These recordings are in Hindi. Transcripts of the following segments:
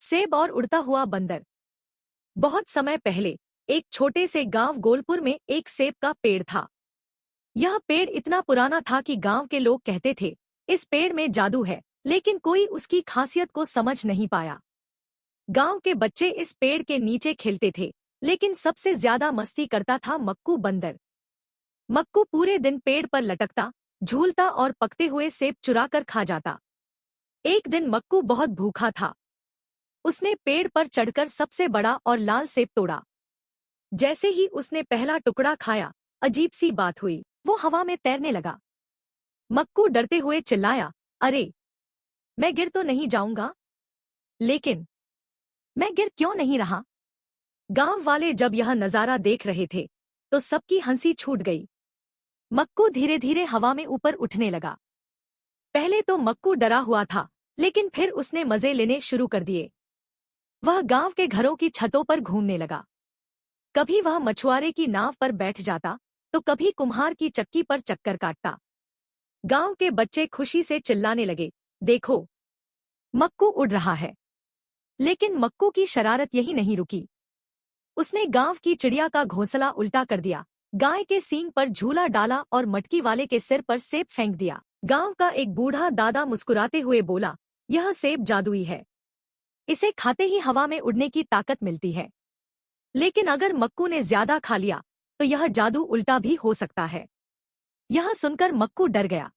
सेब और उड़ता हुआ बंदर। बहुत समय पहले एक छोटे से गांव गोलपुर में एक सेब का पेड़ था। यह पेड़ इतना पुराना था कि गांव के लोग कहते थे, इस पेड़ में जादू है, लेकिन कोई उसकी खासियत को समझ नहीं पाया। गांव के बच्चे इस पेड़ के नीचे खेलते थे, लेकिन सबसे ज्यादा मस्ती करता था मक्कू बंदर। मक्कू पूरे दिन पेड़ पर लटकता, झूलता और पकते हुए सेब चुराकर खा जाता। एक दिन मक्कू बहुत भूखा था। उसने पेड़ पर चढ़कर सबसे बड़ा और लाल सेब तोड़ा। जैसे ही उसने पहला टुकड़ा खाया, अजीब सी बात हुई, वो हवा में तैरने लगा। मक्कू डरते हुए चिल्लाया, अरे, मैं गिर तो नहीं जाऊंगा? लेकिन मैं गिर क्यों नहीं रहा? गांव वाले जब यह नजारा देख रहे थे, तो सबकी हंसी छूट गई। मक्कू धीरे धीरे हवा में ऊपर उठने लगा। पहले तो मक्कू डरा हुआ था, लेकिन फिर उसने मजे लेने शुरू कर दिए। वह गांव के घरों की छतों पर घूमने लगा। कभी वह मछुआरे की नाव पर बैठ जाता, तो कभी कुम्हार की चक्की पर चक्कर काटता। गांव के बच्चे खुशी से चिल्लाने लगे, देखो, मक्कू उड़ रहा है। लेकिन मक्कू की शरारत यही नहीं रुकी। उसने गांव की चिड़िया का घोंसला उल्टा कर दिया, गाय के सींग पर झूला डाला और मटकी वाले के सिर पर सेब फेंक दिया। गांव का एक बूढ़ा दादा मुस्कुराते हुए बोला, यह सेब जादुई है। इसे खाते ही हवा में उड़ने की ताकत मिलती है। लेकिन अगर मक्कू ने ज्यादा खा लिया, तो यह जादू उल्टा भी हो सकता है। यह सुनकर मक्कू डर गया।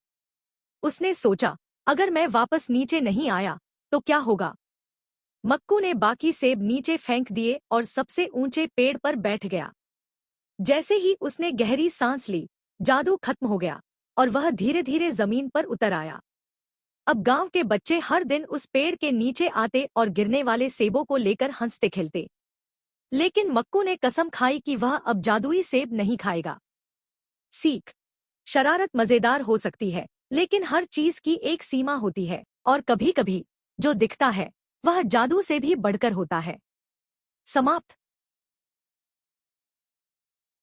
उसने सोचा, अगर मैं वापस नीचे नहीं आया, तो क्या होगा? मक्कू ने बाकी सेब नीचे फेंक दिए और सबसे ऊंचे पेड़ पर बैठ गया। जैसे ही उसने गहरी सांस ली, जादू खत्म हो गया और वह धीरे धीरे जमीन पर उतर आया। अब गांव के बच्चे हर दिन उस पेड़ के नीचे आते और गिरने वाले सेबों को लेकर हंसते खेलते। लेकिन मक्कू ने कसम खाई कि वह अब जादुई सेब नहीं खाएगा। सीख: शरारत मजेदार हो सकती है, लेकिन हर चीज की एक सीमा होती है, और कभी-कभी जो दिखता है, वह जादू से भी बढ़कर होता है। समाप्त।